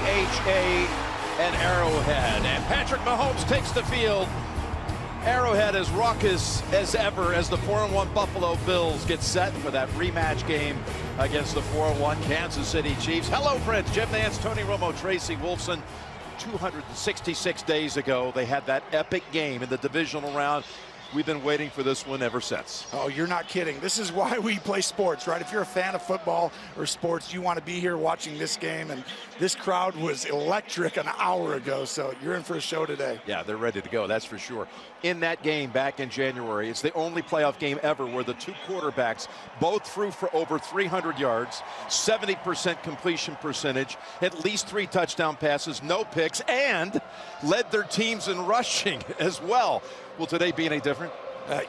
GEHA and Arrowhead. And Patrick Mahomes takes the field. Arrowhead as raucous as ever as the 4-1 Buffalo Bills get set for that rematch game against the 4-1 Kansas City Chiefs. Hello, friends. Jim Nance, Tony Romo, Tracy Wolfson. 266 days ago, they had that epic game in the divisional round. We've been waiting for this one ever since. Oh, you're not kidding. This is why we play sports, right? If you're a fan of football or sports, you want to be here watching this game. And this crowd was electric an hour ago, so you're in for a show today. Yeah, they're ready to go, that's for sure. In that game back in January, it's the only playoff game ever where the two quarterbacks both threw for over 300 yards, 70% completion percentage, at least 3 touchdown passes, no picks, and led their teams in rushing as well. Will today be any different?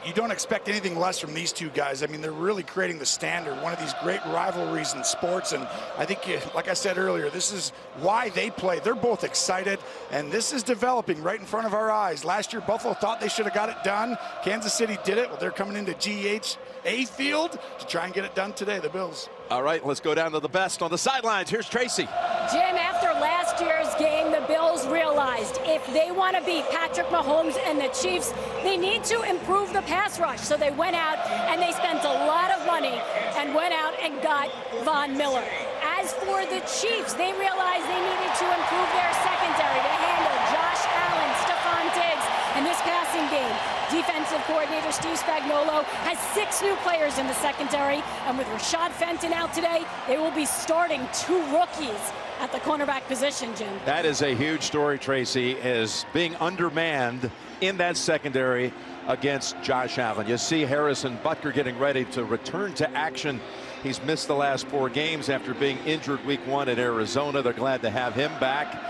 You don't expect anything less from these two guys. I mean, they're really creating the standard, one of these great rivalries in sports. And I think, like I said earlier, this is why they play. They're both excited, and this is developing right in front of our eyes. Last year, Buffalo thought they should have got it done. Kansas City did it. Well, they're coming into GEHA field to try and get it done today, the Bills. All right, let's go down to the best on the sidelines. Here's Tracy. Jim, after last year's game, the Bills realized if they want to beat Patrick Mahomes and the Chiefs, they need to improve the pass rush. So they went out and they spent a lot of money and went out and got Von Miller. As for the Chiefs, they realized they needed to improve their secondary to handle Josh Allen, Stephon Diggs, and this passing game. Defensive coordinator Steve Spagnuolo has 6 new players in the secondary, and with Rashad Fenton out today, they will be starting 2 rookies at the cornerback position, Jim. That is a huge story, Tracy, is being undermanned in that secondary against Josh Allen. You see Harrison Butker getting ready to return to action. He's missed the last 4 games after being injured week 1 at Arizona. They're glad to have him back.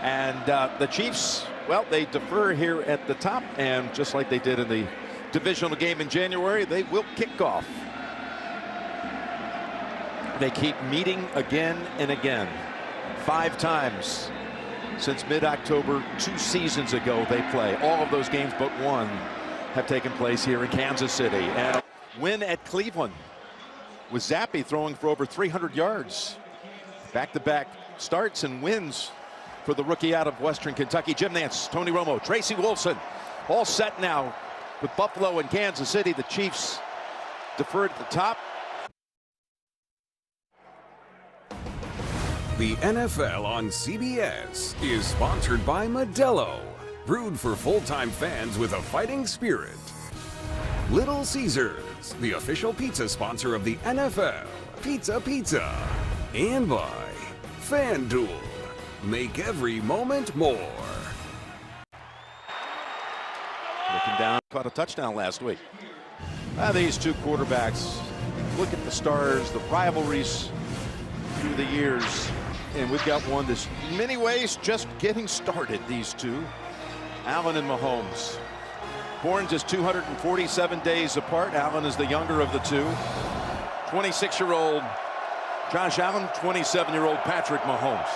And the Chiefs, well, they defer here at the top, and just like they did in the divisional game in January, they will kick off. They keep meeting again and again. 5 times since mid-October, 2 seasons ago they play. All of those games but 1 have taken place here in Kansas City. And a win at Cleveland with Zappi throwing for over 300 yards. Back-to-back starts and wins for the rookie out of Western Kentucky. Jim Nance, Tony Romo, Tracy Wolfson, all set now with Buffalo and Kansas City. The Chiefs deferred at the top. The NFL on CBS is sponsored by Modelo, brewed for full-time fans with a fighting spirit. Little Caesars, the official pizza sponsor of the NFL. Pizza. And by FanDuel. Make every moment more. Looking down, caught a touchdown last week. These two quarterbacks, look at the stars, the rivalries through the years. And we've got one that's in many ways just getting started, these two. Allen and Mahomes. Born just 247 days apart. Allen is the younger of the two. 26-year-old Josh Allen, 27-year-old Patrick Mahomes.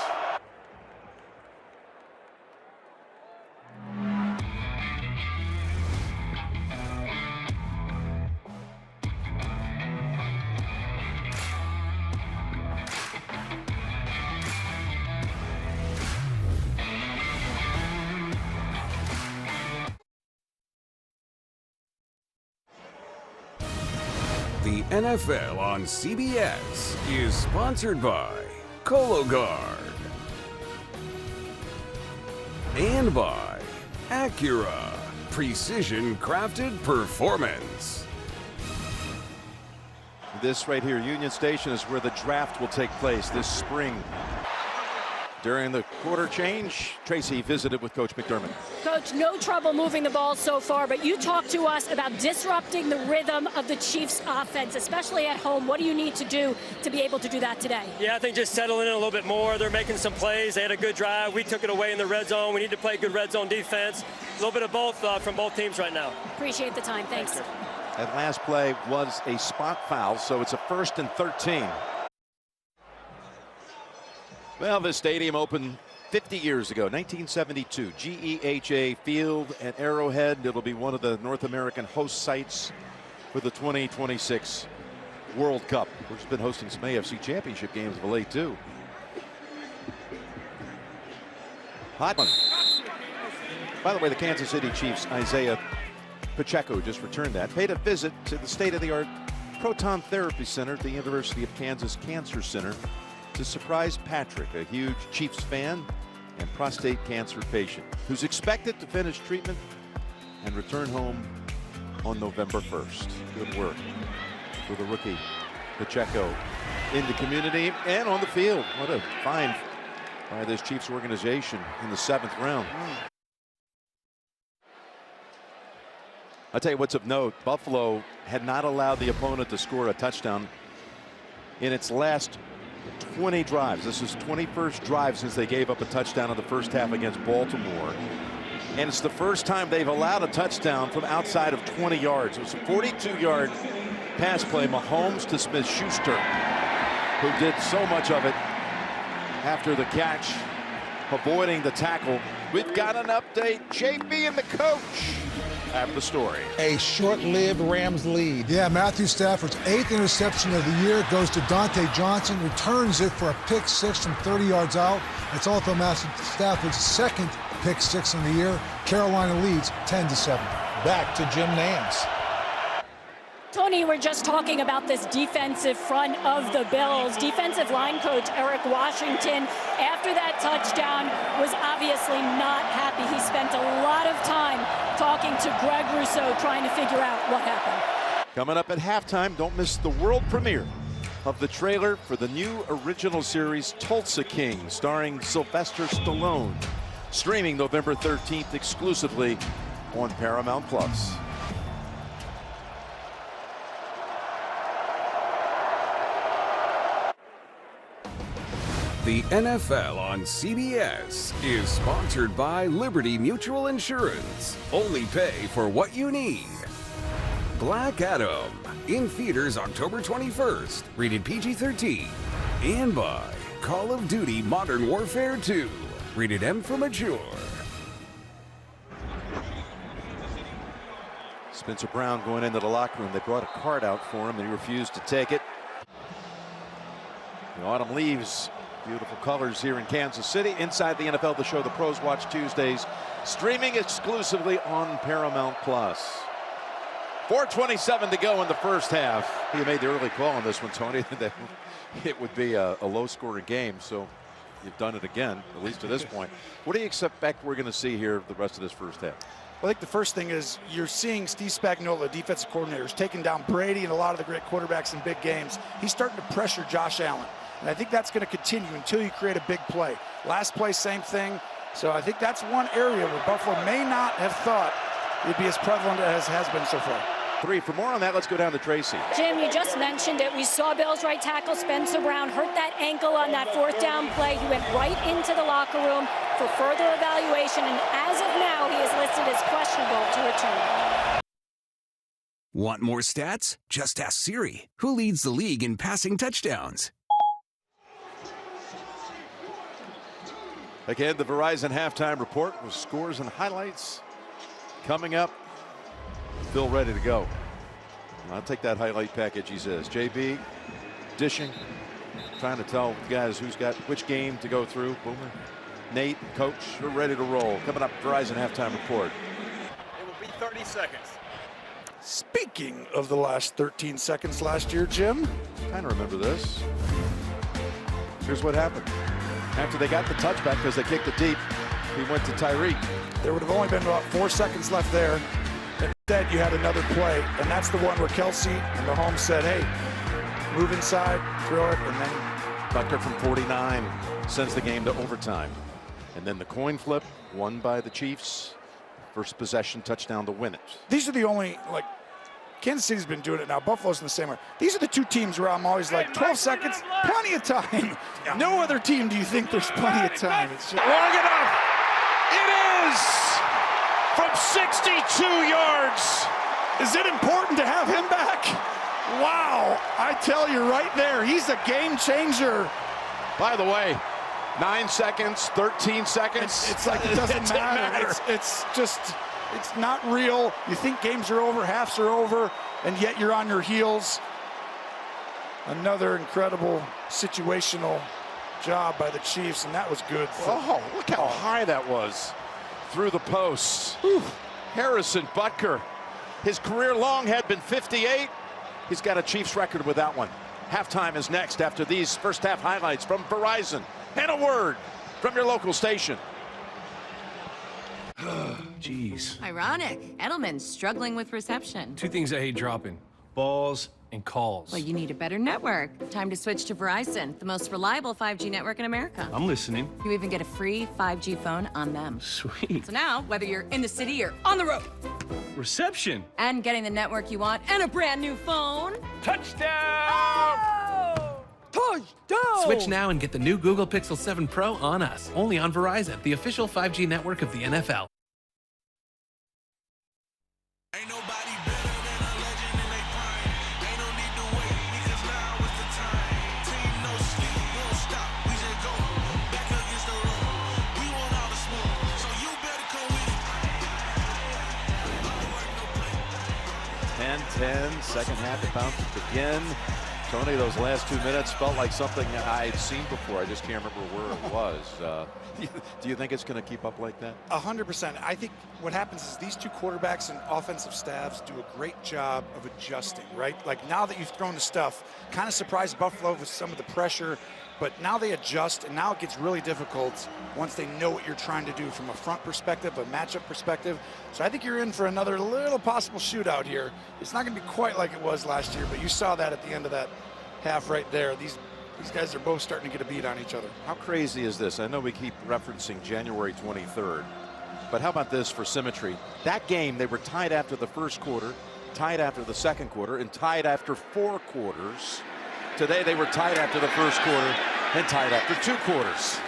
The NFL on CBS is sponsored by Cologuard and by Acura, precision crafted performance. This right here, Union Station, is where the draft will take place this spring. During the quarter change, Tracy visited with Coach McDermott. Coach, no trouble moving the ball so far, but you talked to us about disrupting the rhythm of the Chiefs' offense, especially at home. What do you need to do to be able to do that today? Yeah, I think just settling in a little bit more. They're making some plays. They had a good drive. We took it away in the red zone. We need to play good red zone defense. A little bit of both from both teams right now. Appreciate the time. Thanks. That last play was a spot foul, so it's a 1st and 13. Well, this stadium opened 50 years ago, 1972. GEHA Field at Arrowhead. It'll be one of the North American host sites for the 2026 World Cup, which has been hosting some AFC Championship games of late, too. Hot one. By the way, the Kansas City Chiefs' Isaiah Pacheco just returned that. Paid a visit to the state-of-the-art Proton Therapy Center at the University of Kansas Cancer Center to surprise Patrick, a huge Chiefs fan and prostate cancer patient, who's expected to finish treatment and return home on November 1st. Good work for the rookie Pacheco in the community and on the field. What a find by this Chiefs organization in the 7th round. I'll tell you what's of note. Buffalo had not allowed the opponent to score a touchdown in its last 20 drives. This is 21st drive since they gave up a touchdown in the first half against Baltimore. And it's the first time they've allowed a touchdown from outside of 20 yards. It was a 42-yard pass play. Mahomes to Smith-Schuster, who did so much of it after the catch, avoiding the tackle. We've got an update. JB and the coach have the story. A short-lived Rams lead. Yeah, Matthew Stafford's 8th interception of the year goes to Dante Johnson, returns it for a pick six from 30 yards out. It's also Matthew Stafford's 2nd pick six in the year. Carolina leads 10-7. Back to Jim Nantz. Tony, we're just talking about this defensive front of the Bills. Defensive line coach Eric Washington, after that touchdown, was obviously not happy. He spent a lot of time talking to Greg Rousseau, trying to figure out what happened. Coming up at halftime, don't miss the world premiere of the trailer for the new original series Tulsa King, starring Sylvester Stallone. Streaming November 13th exclusively on Paramount Plus. The NFL on CBS is sponsored by Liberty Mutual Insurance. Only pay for what you need. Black Adam, in theaters October 21st, rated PG-13. And by Call of Duty Modern Warfare 2, rated M for mature. Spencer Brown going into the locker room. They brought a card out for him and he refused to take it. The autumn leaves. Beautiful colors here in Kansas City. Inside the NFL, the show the pros watch Tuesdays, streaming exclusively on Paramount Plus. 4:27 to go in the first half. You made the early call on this one, Tony. That it would be a low-scoring game, so you've done it again, at least to this point. What do you expect we're going to see here the rest of this first half? Well, I think the first thing is you're seeing Steve Spagnuolo, defensive coordinators, taking down Brady and a lot of the great quarterbacks in big games. He's starting to pressure Josh Allen. And I think that's going to continue until you create a big play. Last play, same thing. So I think that's one area where Buffalo may not have thought it'd be as prevalent as has been so far. 3. For more on that, let's go down to Tracy. Jim, you just mentioned it. We saw Bills right tackle Spencer Brown hurt that ankle on that 4th down play. He went right into the locker room for further evaluation, and as of now, he is listed as questionable to return. Want more stats? Just ask Siri, who leads the league in passing touchdowns. Again, the Verizon halftime report with scores and highlights coming up. Phil ready to go. I'll take that highlight package, he says. JB dishing, trying to tell the guys who's got which game to go through. Boomer, Nate, Coach, we're ready to roll. Coming up, Verizon halftime report. It will be 30 seconds. Speaking of the last 13 seconds last year, Jim. Kind of remember this. Here's what happened. After they got the touchback because they kicked it deep, he went to Tyreek. There would have only been about 4 seconds left there. Instead, you had another play, and that's the one where Kelsey and Mahomes said, hey, move inside, throw it, and then Tucker from 49 sends the game to overtime. And then the coin flip, won by the Chiefs. First possession touchdown to win it. These are the only, like, Kansas City's been doing it now. Buffalo's in the same way. These are the two teams where I'm always like, 12 seconds, plenty of time. No other team do you think there's plenty of time. It's just long enough. It is from 62 yards. Is it important to have him back? Wow, I tell you right there, he's a game changer. By the way, 9 seconds, 13 seconds. It's like it doesn't matter. It's just, it's not real. You think games are over, halves are over, and yet you're on your heels. Another incredible situational job by the Chiefs, and that was good. Oh, look how high that was. Through the posts. Whew. Harrison Butker. His career long had been 58. He's got a Chiefs record with that one. Halftime is next after these first half highlights from Verizon. And a word from your local station. Jeez. Ironic. Edelman's struggling with reception. Two things I hate dropping: balls and calls. Well, you need a better network. Time to switch to Verizon, the most reliable 5G network in America. I'm listening. You even get a free 5G phone on them. Sweet. So now, whether you're in the city or on the road, Reception. and getting the network you want and a brand new phone. Touchdown! Touchdown! Switch now and get the new Google Pixel 7 Pro on us. Only on Verizon, the official 5G network of the NFL. Ain't nobody better than a legend in their prime. Ain't no need to wait because now is the time. Team no sleep, won't stop. We just go back against the road. We want all the smoke, so you better come with it. 10-10, second half, it bounced again. Tony, those last 2 minutes felt like something I'd seen before. I just can't remember where it was. Do you think it's going to keep up like that? 100%. I think what happens is these two quarterbacks and offensive staffs do a great job of adjusting, right? Like now that you've thrown the stuff, kind of surprised Buffalo with some of the pressure, but now they adjust, and now it gets really difficult once they know what you're trying to do from a front perspective, a matchup perspective. So I think you're in for another little possible shootout here. It's not going to be quite like it was last year, but you saw that at the end of that half right there. These guys are both starting to get a beat on each other. How crazy is this? I know we keep referencing January 23rd, but how about this for symmetry? That game, they were tied after the first quarter, tied after the second quarter, and tied after 4 quarters. Today, they were tied after the first quarter and tied after 2 quarters.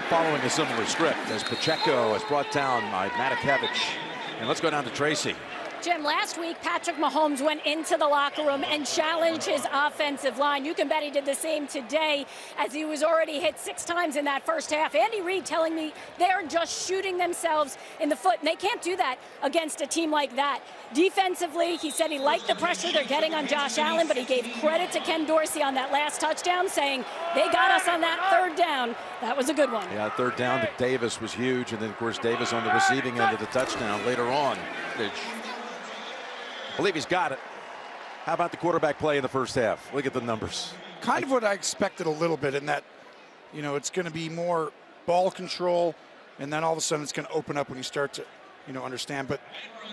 Following a similar script as Pacheco is brought down by Matakevich. And let's go down to Tracy. Jim, last week, Patrick Mahomes went into the locker room and challenged his offensive line. You can bet he did the same today, as he was already hit 6 times in that first half. Andy Reid telling me they're just shooting themselves in the foot, and they can't do that against a team like that. Defensively, he said he liked the pressure they're getting on Josh Allen, but he gave credit to Ken Dorsey on that last touchdown, saying they got us on that 3rd down. That was a good one. Yeah, 3rd down to Davis was huge, and then, of course, Davis on the receiving end of the touchdown later on. I believe he's got it. How about the quarterback play in the first half? Look at the numbers. Kind of what I expected a little bit, in that, you know, it's going to be more ball control, and then all of a sudden it's going to open up when you start to, you know, understand. But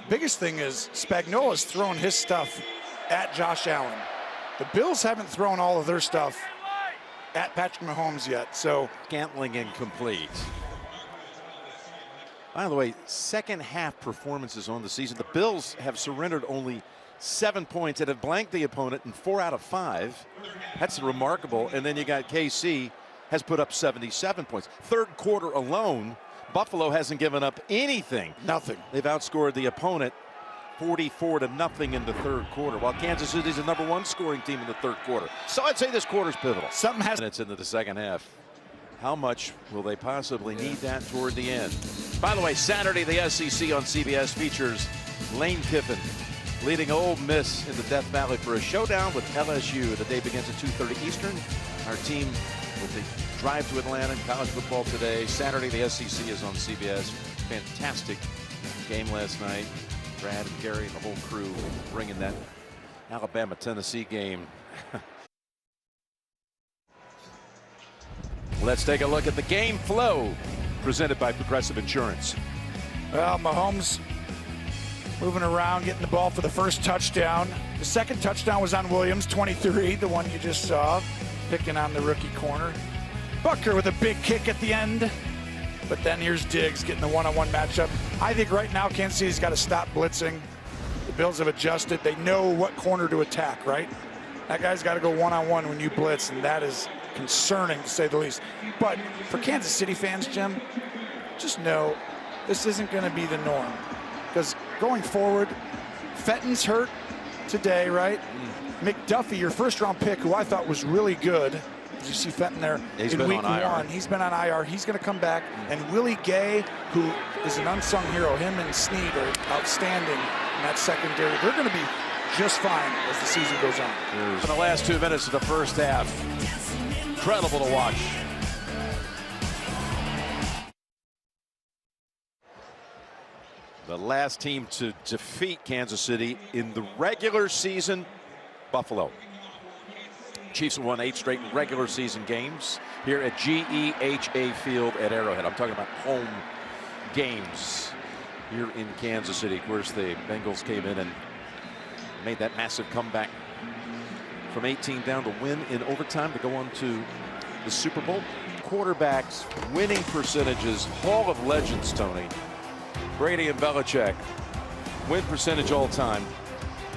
biggest thing is Spagnuolo's throwing his stuff at Josh Allen. The Bills haven't thrown all of their stuff at Patrick Mahomes yet, so. Scantling incomplete. By the way, second half performances on the season. The Bills have surrendered only 7 points and have blanked the opponent in 4 out of 5. That's remarkable. And then you got KC has put up 77 points. 3rd quarter alone, Buffalo hasn't given up anything. Nothing. They've outscored the opponent 44-0 in the 3rd quarter, while Kansas City's the #1 scoring team in the 3rd quarter. So I'd say this quarter's pivotal. Something has. Minutes into the second half. How much will they possibly need that toward the end? By the way, Saturday, the SEC on CBS features Lane Kiffin leading Ole Miss in the Death Valley for a showdown with LSU. The day begins at 2:30 Eastern. Our team with the drive to Atlanta in college football today. Saturday, the SEC is on CBS. Fantastic game last night. Brad and Gary and the whole crew bringing that Alabama-Tennessee game. Let's take a look at the game flow presented by Progressive Insurance. Well, Mahomes moving around, getting the ball for the first touchdown. The second touchdown was on Williams, 23, the one you just saw, picking on the rookie corner. Butker with a big kick at the end. But then here's Diggs getting the one-on-one matchup. I think right now Kansas City's got to stop blitzing. The Bills have adjusted. They know what corner to attack, right? That guy's got to go one-on-one when you blitz, and that is concerning, to say the least. But for Kansas City fans, Jim, just know this isn't going to be the norm. Because going forward, Fenton's hurt today, right? McDuffie, your first-round pick, who I thought was really good. Did you see Fenton there He's in been week on IR. 1? He's been on IR. He's going to come back. And Willie Gay, who is an unsung hero, him and Snead are outstanding in that secondary. They're going to be just fine as the season goes on. In the last 2 minutes of the first half, incredible to watch. The last team to defeat Kansas City in the regular season, Buffalo. Chiefs have won 8 straight regular season games here at GEHA Field at Arrowhead. I'm talking about home games here in Kansas City. Of course, the Bengals came in and made that massive comeback from 18 down to win in overtime to go on to the Super Bowl. Quarterbacks, winning percentages, Hall of Legends, Tony. Brady and Belichick, win percentage all time.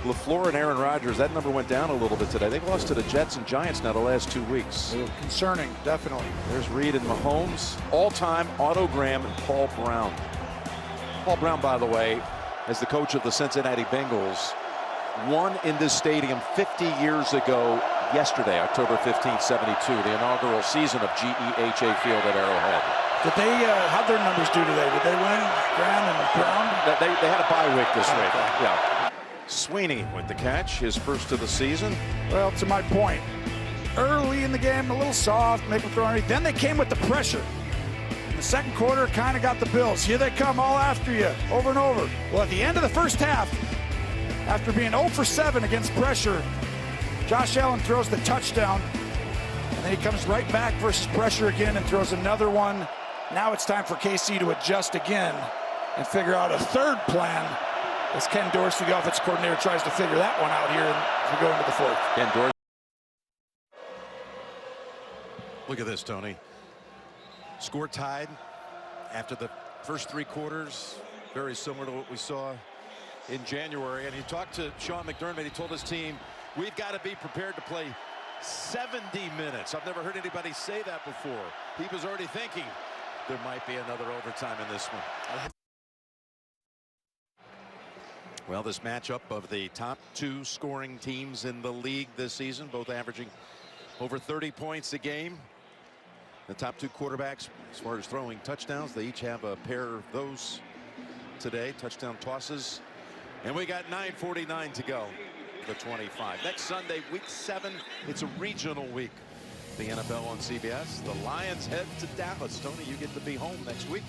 LaFleur and Aaron Rodgers, that number went down a little bit today. They've lost to the Jets and Giants now the last 2 weeks. Concerning, definitely. There's Reed and Mahomes, all-time Otto Graham and Paul Brown. Paul Brown, by the way, as the coach of the Cincinnati Bengals, won in this stadium 50 years ago yesterday, October 15th, 72, the inaugural season of GEHA Field at Arrowhead. Did they, how'd their numbers do today? Did they win, Graham and Brown? They had a bye week this week. Yeah. Sweeney with the catch, his first of the season. Well, to my point, early in the game, a little soft, make them throw underneath. Then they came with the pressure. In the second quarter, kind of got the Bills. Here they come, all after you, over and over. Well, at the end of the first half, after being 0 for 7 against pressure, Josh Allen throws the touchdown, and then he comes right back versus pressure again and throws another one. Now it's time for KC to adjust again and figure out a third plan as Ken Dorsey, the offensive coordinator, tries to figure that one out here as we go into the fourth. Ken Dorsey. Look at this, Tony. Score tied after the first 3 quarters. Very similar to what we saw in January. And he talked to Sean McDermott. He told his team, we've got to be prepared to play 70 minutes. I've never heard anybody say that before. He was already thinking there might be another overtime in this one. Well, this matchup of the top 2 scoring teams in the league this season, both averaging over 30 points a game. The top 2 quarterbacks, as far as throwing touchdowns, they each have a pair of those today, touchdown tosses. And we got 9:49 to go, the 25. Next Sunday, week 7, it's a regional week. The NFL on CBS. The Lions head to Dallas. Tony, you get to be home next week.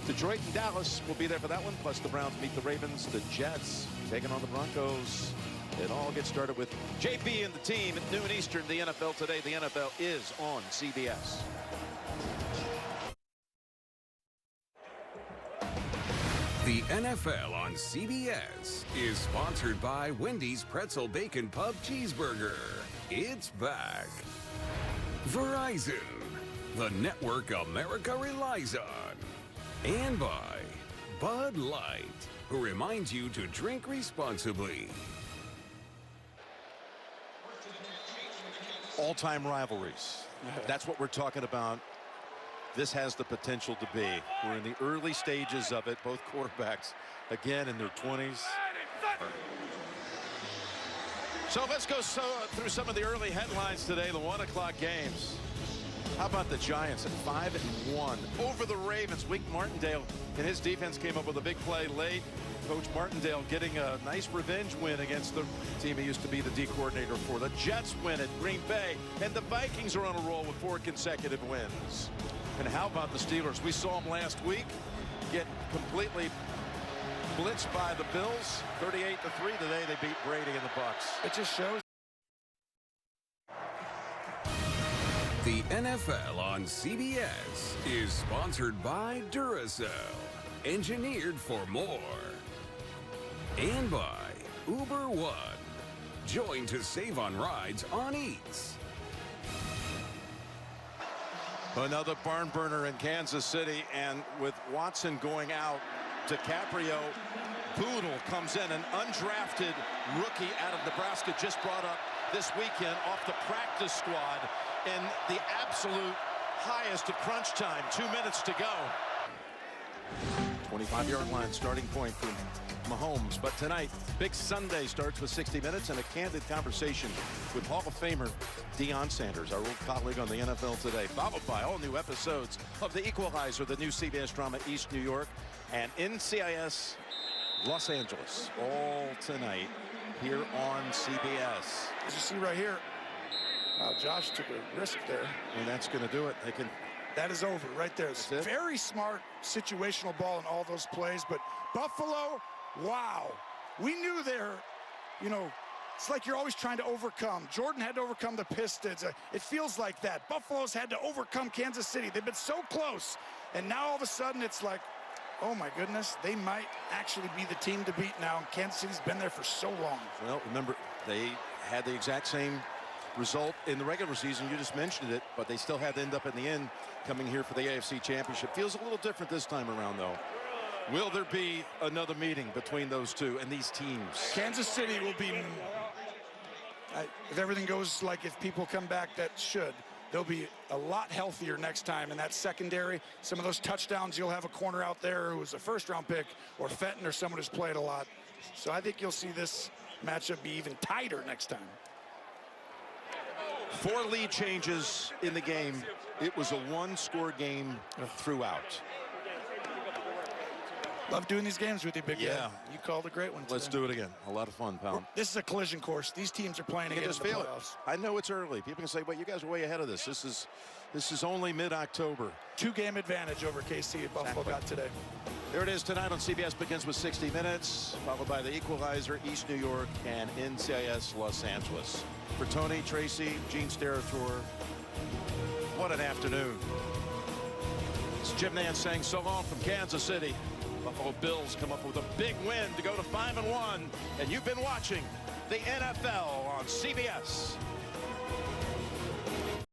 Detroit and Dallas will be there for that one. Plus the Browns meet the Ravens. The Jets taking on the Broncos. It all gets started with JP and the team at noon Eastern. The NFL today. The NFL is on CBS. The NFL on CBS is sponsored by Wendy's Pretzel Bacon Pub Cheeseburger. It's back. Verizon, the network America relies on. And by Bud Light, who reminds you to drink responsibly. All-time rivalries. That's what we're talking about. This has the potential to be. We're in the early stages of it. Both quarterbacks, again, in their 20s. So let's go through some of the early headlines today, the 1 o'clock games. How about the Giants at 5-1 over the Ravens? Wink Martindale and his defense came up with a big play late. Coach Martindale getting a nice revenge win against the team he used to be the D coordinator for. The Jets win at Green Bay, and the Vikings are on a roll with 4 consecutive wins. And how about the Steelers? We saw them last week get completely blitzed by the Bills, 38-3. Today they beat Brady and the Bucks. It just shows. The NFL on CBS is sponsored by Duracell, engineered for more. And by Uber One, join to save on rides on Eats. Another barn burner in Kansas City, and with Watson going out, DiCaprio, Boodle comes in, an undrafted rookie out of Nebraska, just brought up this weekend off the practice squad in the absolute highest of crunch time. 2 minutes to go. 25-yard line starting point for Mahomes. But tonight, big Sunday starts with 60 Minutes and a candid conversation with Hall of Famer Deion Sanders, our old colleague on the NFL Today, followed by all new episodes of The Equalizer, the new CBS drama East New York, and NCIS Los Angeles, all tonight here on CBS. As you see right here, Josh took a risk there. And that's going to do it. They can That is over right there. It's very smart situational ball in all those plays. But Buffalo, wow. We knew they're, you know, it's like you're always trying to overcome. Jordan had to overcome the Pistons. It feels like that. Buffalo's had to overcome Kansas City. They've been so close. And now all of a sudden it's like, oh my goodness, they might actually be the team to beat now. Kansas City's been there for so long. Well, remember, they had the exact same result in the regular season. You just mentioned it, but they still had to end up in the end coming here for the AFC Championship. Feels a little different this time around, though. Will there be another meeting between those two and these teams? Kansas City will be, if everything goes like if people come back that should, they'll be a lot healthier next time in that secondary. Some of those touchdowns, you'll have a corner out there who was a first-round pick, or Fenton, or someone who's played a lot. So I think you'll see this matchup be even tighter next time. 4 lead changes in the game. It was a 1-score game throughout. Love doing these games with you, big Yeah. guy. You called a great one today. Let's do it again. A lot of fun, pal. This is a collision course. These teams are playing You again can in just the feel playoffs. it. I know it's early. People can say, well, you guys are way ahead of this. This is only mid-October. 2-game advantage over KC at Buffalo got today. There it is tonight on CBS. Begins with 60 Minutes, followed by The Equalizer, East New York, and NCIS Los Angeles. For Tony, Tracy, Gene Steratore, what an afternoon. It's Jim Nance saying so long from Kansas City. Buffalo Bills come up with a big win to go to 5-1, and you've been watching the NFL on CBS.